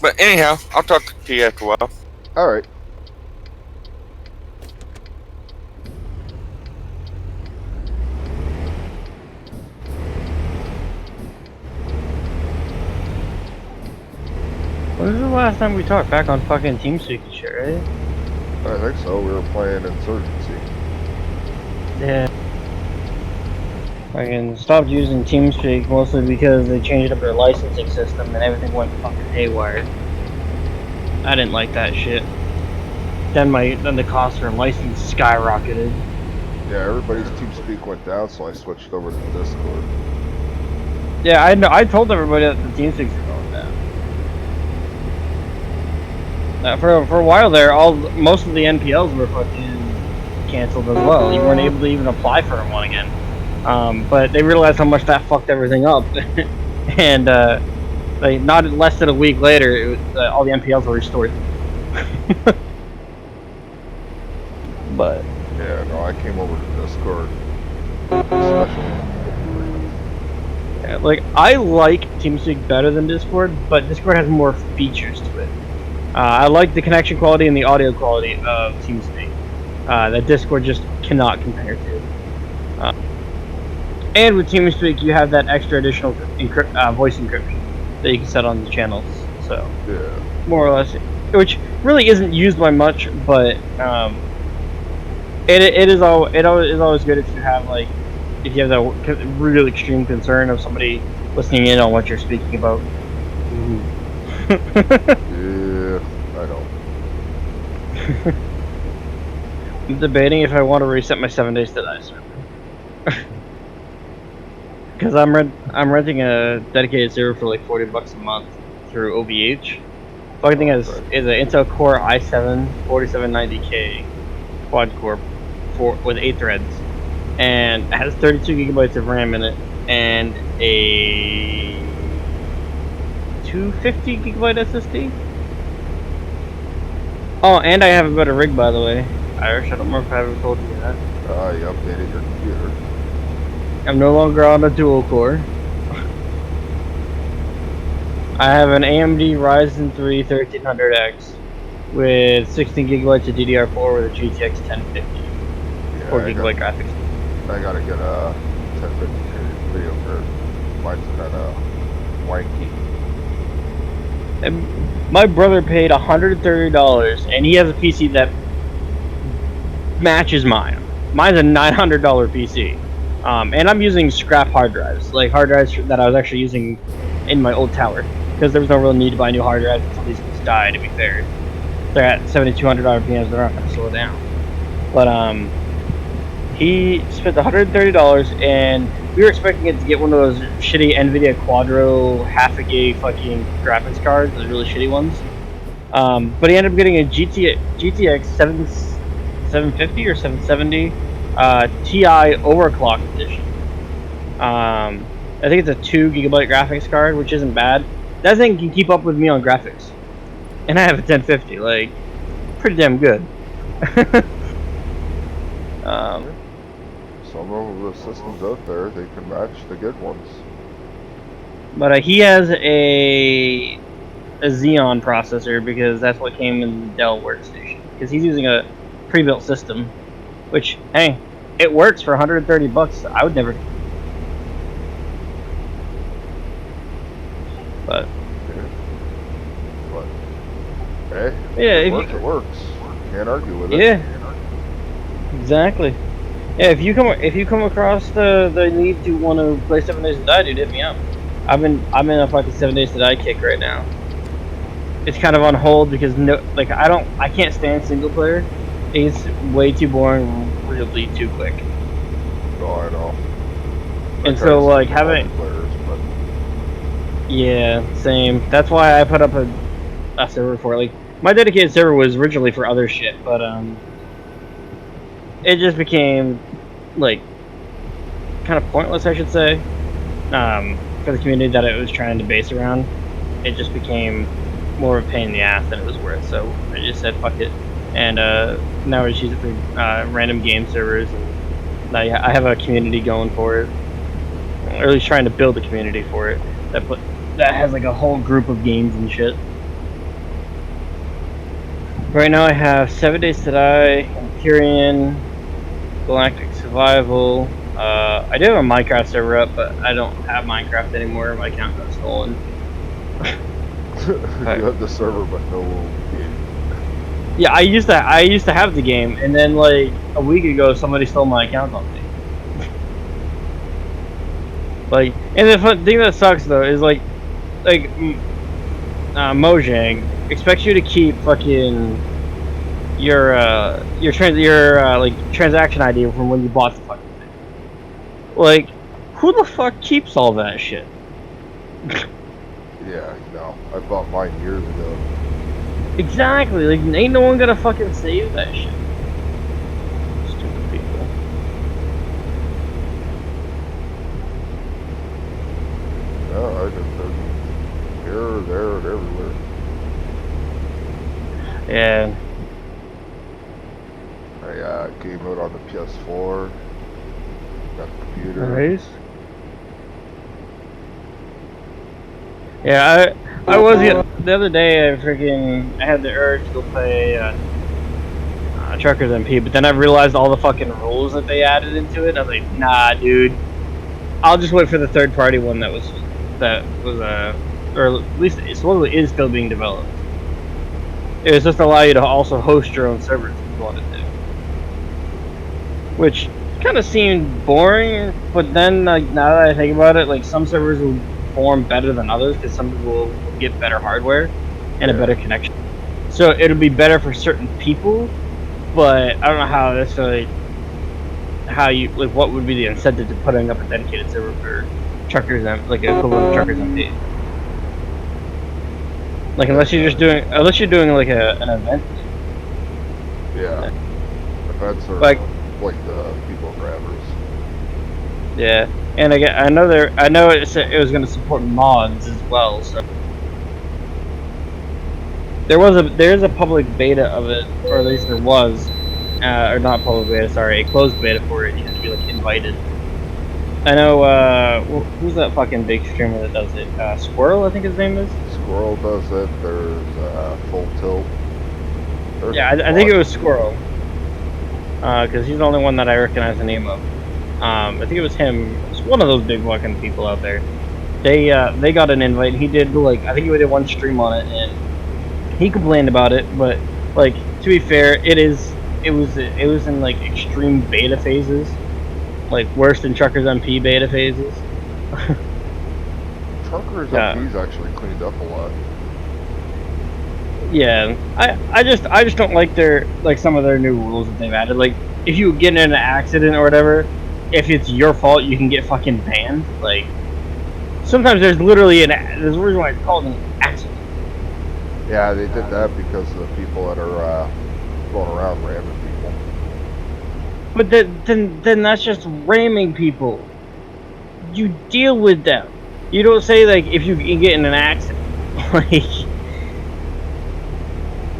But anyhow, I'll talk to you after a while. All right. When was the last time we talked? Back on fucking TeamSpeak and shit, right? I think so. We were playing Insurgency. Yeah. Fucking stopped using TeamSpeak mostly because they changed up their licensing system and everything went fucking haywire. I didn't like that shit. Then the cost for a license skyrocketed. Yeah, everybody's TeamSpeak went down, so I switched over to Discord. Yeah, I told everybody that the TeamSpeaks were going down. For a while there, most of the NPLs were fucking canceled as well. You weren't able to even apply for one again. But they realized how much that fucked everything up, and like not less than a week later, all the NPLs were restored. But yeah, no, I came over to Discord. Especially. Yeah, like I like TeamSpeak better than Discord, but Discord has more features to it. I like the connection quality and the audio quality of TeamSpeak that Discord just cannot compare to. And with TeamSpeak, you have that extra additional voice encryption that you can set on the channels. So yeah, more or less, which really isn't used by much, but it is always good if you have if you have that real extreme concern of somebody listening in on what you're speaking about. yeah, I know. I'm debating if I want to reset my 7 Days to Die server. Because I'm renting a dedicated server for like $40 a month through OVH. Fucking thing is an Intel Core i7 4790K quad core with 8 threads, and it has 32 gigabytes of RAM in it, and a 250 gigabyte SSD. Oh, and I have a better rig, by the way. Irish, I don't remember if I ever told you that. You updated your computer. I'm no longer on a dual core. I have an AMD Ryzen 3 1300X with 16 gigabytes of DDR4 with a GTX 1050. Yeah, 4 gigabyte graphics. I gotta get a 1050 video card. Mine's kinda wanky. And my brother paid $130 and he has a PC that matches mine. Mine's a $900 PC. And I'm using scrap hard drives, like hard drives that I was actually using in my old tower, because there was no real need to buy new hard drives until these ones die, to be fair. They're at 7,200 RPMs, they're not going to slow down. But he spent $130, and we were expecting it to get one of those shitty NVIDIA Quadro half a gig fucking graphics cards, those really shitty ones. But he ended up getting a GTX 750 or 770 Ti overclock edition. I think it's a 2 gigabyte graphics card, which isn't bad. That thing can keep up with me on graphics, and I have a 1050, like pretty damn good. Some of the systems out there, they can match the good ones. But he has a Xeon processor because that's what came in the Dell workstation. Because he's using a pre-built system, which, hey, it works for $130. I would never. But hey, yeah, it works. Can't argue with it. Yeah, exactly. Yeah, if you come across the need to want to play 7 Days to Die, dude, hit me up. I'm in a fucking 7 Days to Die kick right now. It's kind of on hold because I can't stand single player. It's way too boring, really too quick. Oh, I know. And so like having yeah, same. That's why I put up a server for it. Like my dedicated server was originally for other shit, but it just became like kind of pointless, I should say. For the community that it was trying to base around, it just became more of a pain in the ass than it was worth. So I just said fuck it, and now I just use it for random game servers. And I have a community going for it, or at least trying to build a community for it that has like a whole group of games and shit. Right now I have 7 Days to Die, Empyrean, Galactic Survival. I do have a Minecraft server up, but I don't have Minecraft anymore. My account got stolen. You have the server, but no game. Yeah, I used to have the game, and then like a week ago, somebody stole my account on me. Like, and the fun thing that sucks though is like Mojang expects you to keep fucking your like transaction ID from when you bought the fucking thing. Like, who the fuck keeps all that shit? Yeah, no. I bought mine years ago. Exactly. Like, ain't no one gonna fucking save that shit. Stupid people. No, I just here, there, and everywhere. Yeah. I came out on the PS4. Got the computer. Nice. Yeah, I was the other day. I had the urge to go play Truckers MP, but then I realized all the fucking rules that they added into it. I was like, nah, dude. I'll just wait for the third-party one that was or at least it supposedly is still being developed. It was just allow you to also host your own servers if you wanted to, which kind of seemed boring. But then, like, now that I think about it, like some servers will perform better than others because some people will get better hardware and a better connection. So it'll be better for certain people, but I don't know how necessarily what would be the incentive to putting up a dedicated server for Truckers and like an equivalent of Truckers MP. Like unless you're doing like an event. Yeah. Events are like the people grabbers. Yeah, and I know it was going to support mods as well. So there is a public beta of it, or at least there was, or not public beta, sorry, a closed beta for it. You have to be like invited. I know. Who's that fucking big streamer that does it? Squirrel, I think his name is. Squirrel does it. There's Full Tilt. Yeah, I think it was Squirrel. Because he's the only one that I recognize the name of. I think it was him. It's one of those big fucking people out there. They got an invite. He did like I think he did one stream on it, and he complained about it. But like to be fair, it was in like extreme beta phases, like worse than Truckers MP beta phases. Truckers MP's actually cleaned up a lot. Yeah, I just don't like some of their new rules that they've added. Like if you get in an accident or whatever, if it's your fault, you can get fucking banned. Like sometimes there's literally there's a reason why it's called an accident. Yeah, they did that because of the people that are going around ramming people. But then that's just ramming people. You deal with them. You don't say like if you get in an accident,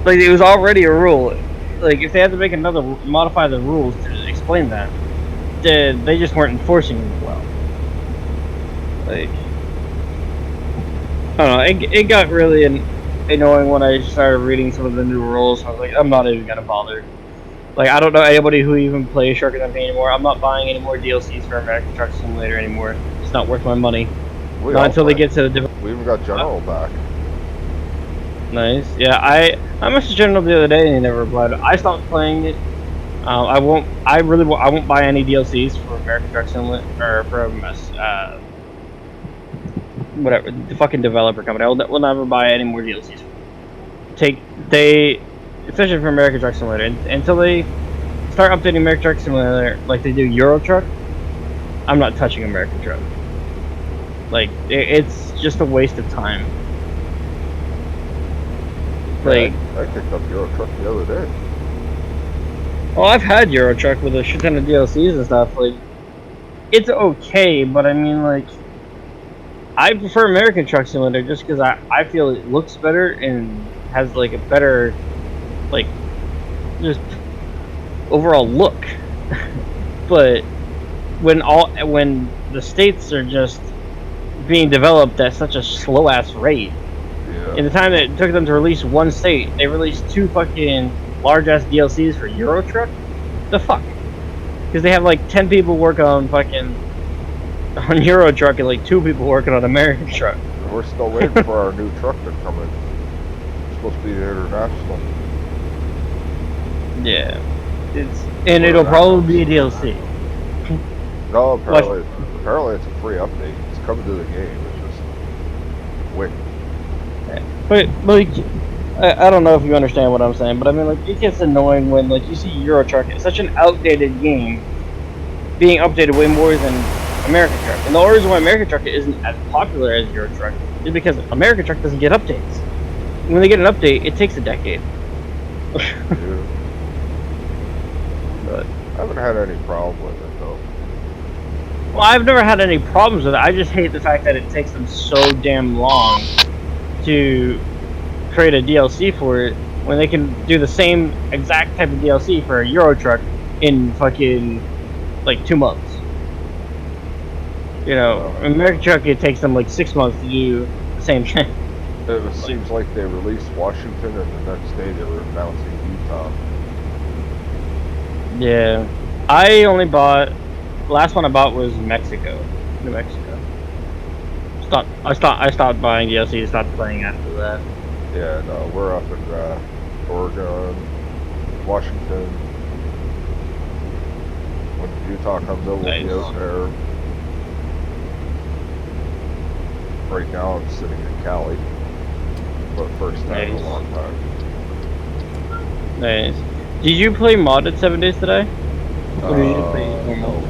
like it was already a rule. Like if they had to modify the rules to explain that, then they just weren't enforcing it well. Like I don't know. It got really annoying when I started reading some of the new rules. I was like, I'm not even gonna bother. Like I don't know anybody who even plays Truckers MP anymore. I'm not buying any more DLCs for American Truck Simulator anymore. It's not worth my money. Not until they get to the different. We even got General back. Nice. Yeah, I messaged General the other day and he never replied. I stopped playing it. I won't buy any DLCs for American Truck Simulator or from whatever the fucking developer company. We'll never buy any more DLCs. Especially for American Truck Simulator, until they start updating American Truck Simulator like they do Euro Truck. I'm not touching American Truck. Like it's just a waste of time. Like I picked up Euro Truck the other day. Well, I've had Euro Truck with a shit ton of DLCs and stuff. Like it's okay, but I mean like I prefer American Truck Simulator just because I feel it looks better and has like a better like just overall look. But when the states are just being developed at such a slow ass rate, Yeah. In the time that it took them to release one state, they released 2 fucking large-ass DLCs for Euro Truck? The fuck? Because they have like 10 people working on fucking on Euro Truck and like 2 people working on American Truck. We're still waiting for our new truck to come in. It's supposed to be international. Yeah. It'll probably be a DLC. No, apparently it's a free update. It's coming to the game. It's just wait. But like, I don't know if you understand what I'm saying, but I mean, like, it gets annoying when like you see Euro Truck. It's such an outdated game being updated way more than American Truck. And the only reason why American Truck isn't as popular as Euro Truck is because American Truck doesn't get updates. When they get an update, it takes a decade. But I haven't had any problem with it though. well, I've never had any problems with it. I just hate the fact that it takes them so damn long to create a DLC for it when they can do the same exact type of DLC for a Euro Truck in fucking like 2 months. You know, American Truck, it takes them like 6 months to do the same thing. It seems like they released Washington and the next day they were announcing Utah. Yeah, I only bought. The last one I bought was Mexico, New Mexico. I stopped buying DLC. Stopped playing after that. Yeah, no, we're up in Oregon, Washington. When Utah comes over, we'll be out there. Right now, I'm sitting in Cali, but first time in a long time. Nice. Did you play modded 7 Days today? Or did you just play normal?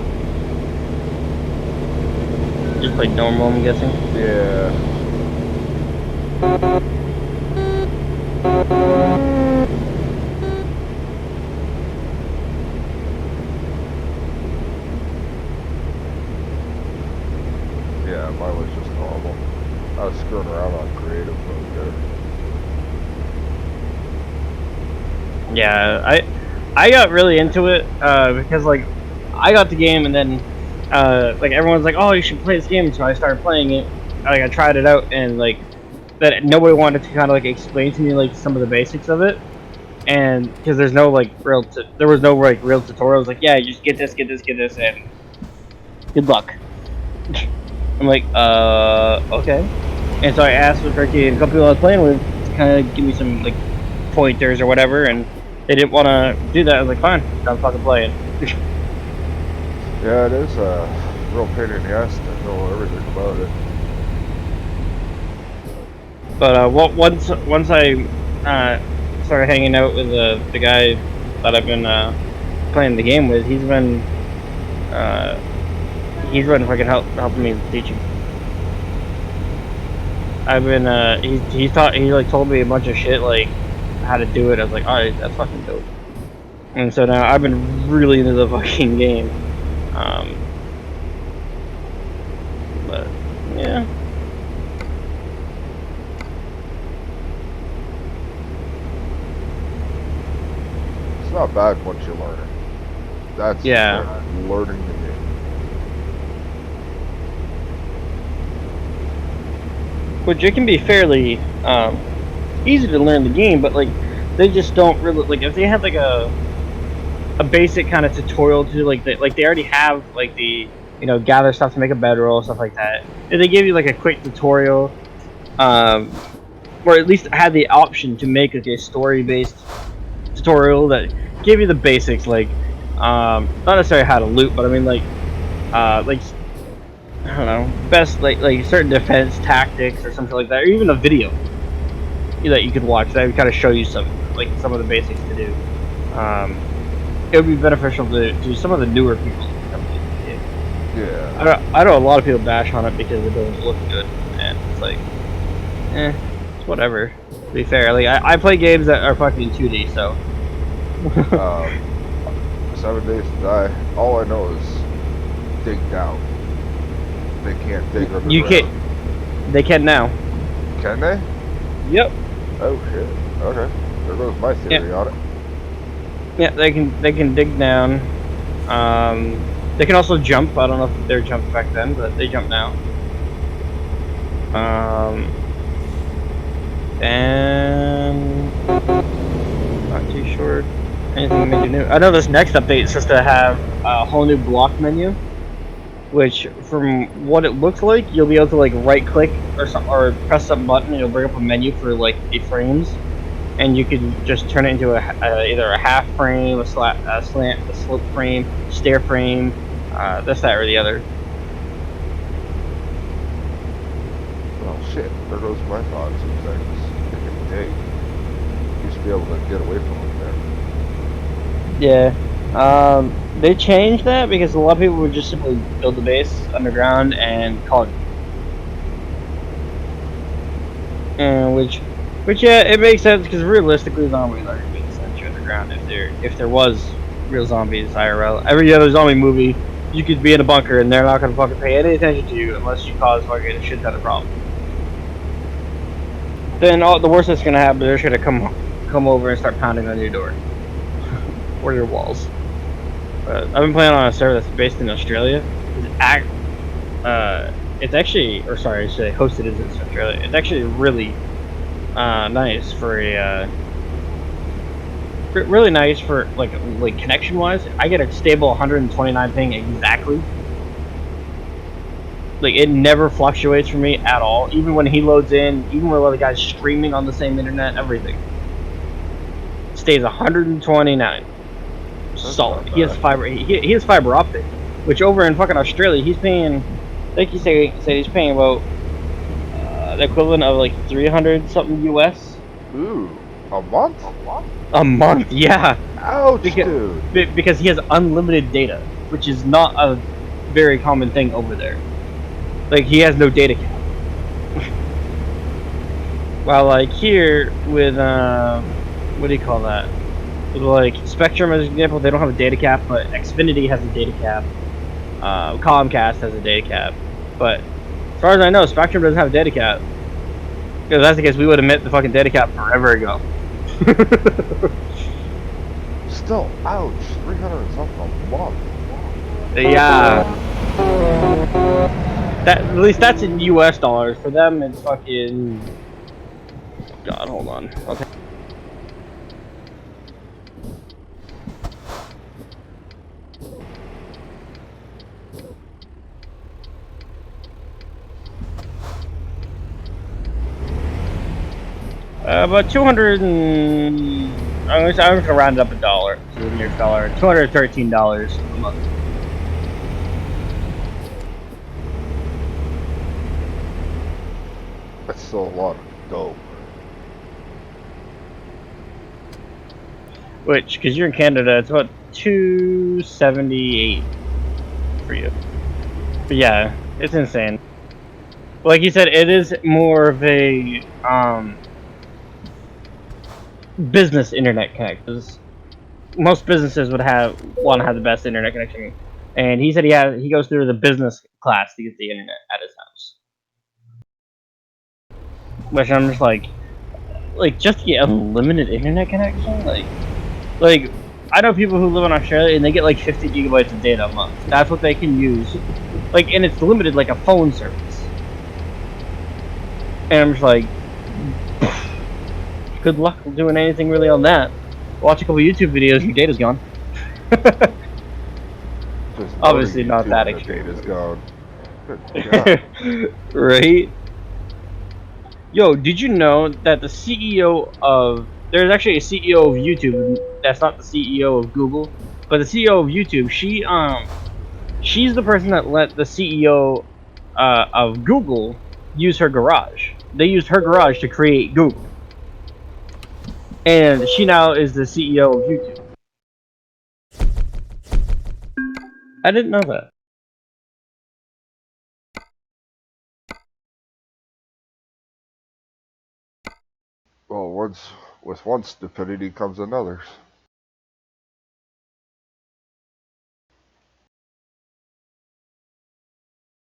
Just played normal, I'm guessing. Yeah. Yeah, mine was just normal. I was screwing around on creative mode there. Yeah, I got really into it because like I got the game and then like everyone's like, oh, you should play this game, so I started playing it. Like I tried it out and like that nobody wanted to kind of like explain to me like some of the basics of it, and because there's no like there was no like real tutorials. Like yeah, you just get this, and good luck. I'm like okay, and so I asked with Ricky and a couple people I was playing with to kind of give me some like pointers or whatever, and they didn't want to do that. I was like, fine, I'm fucking playing. Yeah, it is a real pain in the ass to know everything about it. But once I started hanging out with the guy that I've been playing the game with, he's been fucking helping me with teaching. I've been he like told me a bunch of shit like how to do it. I was like, alright, that's fucking dope. And so now I've been really into the fucking game. But yeah. It's not bad once you learn it. That's learning the game. Which it can be fairly easy to learn the game, but like they just don't really like if they have like a basic kind of tutorial to like they already have like the gather stuff to make a bedroll, stuff like that. If they give you like a quick tutorial, or at least had the option to make like a story-based tutorial that give you the basics, like not necessarily how to loot, but I mean like I don't know, best like certain defense tactics or something like that, or even a video that you could watch that would kind of show you some of the basics to do. It would be beneficial to some of the newer people. Yeah. I know a lot of people bash on it because it doesn't look good, and it's like, it's whatever. To be fair, like I play games that are fucking 2D, so. 7 Days to Die. All I know is dig down. They can't dig underground. You can't. They can now. Can they? Yep. Oh shit. Okay. There goes my theory on it. Yeah, they can dig down. They can also jump. I don't know if they're jumped back then, but they jump now. And not too sure anything major new. I know this next update is supposed to have a whole new block menu, which from what it looks like, you'll be able to like right click or press some button and it'll bring up a menu for like the frames, and you can just turn it into either a half frame, a slant, a slope frame, stair frame, this, that, or the other. Well, shit. There goes my thoughts of things. Hey, used to be able to get away from them there. Yeah. They changed that because a lot of people would just simply build the base underground and call it. And which yeah, it makes sense because realistically, zombies aren't going to send you underground if there was real zombies IRL. Every other zombie movie, you could be in a bunker and they're not going to fucking pay any attention to you unless you cause fucking a shit ton of problems. Then the worst that's going to happen, they're just going to come over and start pounding on your door or your walls. I've been playing on a server that's based in Australia. It's actually, or sorry, I should say hosted in Australia. It's actually really nice for a really nice for like connection wise. I get a stable 129 ping exactly. Like it never fluctuates for me at all. Even when he loads in, even when other guys streaming on the same internet, everything stays 129. Solid. He has fiber. He has fiber optic, which over in fucking Australia, he's paying. I think he said he's paying about the equivalent of like 300 something US. Ooh, a month? A month, yeah. Ouch, dude. Because he has unlimited data, which is not a very common thing over there. Like he has no data cap. While like here with what do you call that? With like Spectrum as an example, they don't have a data cap, but Xfinity has a data cap. Comcast has a data cap, but as far as I know, Spectrum doesn't have a data cap. Because if that's the case, we would have met the fucking data cap forever ago. Still, ouch. 300 and something a month. Yeah. At least that's in US dollars. For them, it's fucking. God, hold on. Okay. About 200 and I'm just gonna round it up a dollar to the nearest dollar. $213 a month. That's still a lot of dope. Which, because you're in Canada, it's about $278 for you. But yeah, it's insane. Like you said, it is more of a business internet connection. Most businesses would want to have the best internet connection, and he said he goes through the business class to get the internet at his house. Which I'm just like just to get unlimited internet connection, like I know people who live in Australia and they get like 50 gigabytes of data a month. That's what they can use, like, and it's limited like a phone service. And I'm just like, good luck doing anything really on that. Watch a couple YouTube videos, your data's gone. Obviously not that extreme. Data's gone. Good Right? Yo, did you know that the CEO of there's actually a CEO of YouTube that's not the CEO of Google, but the CEO of YouTube, she's the person that let the CEO of Google use her garage. They used her garage to create Google. And she now is the CEO of YouTube. I didn't know that. Well, with one stupidity comes another.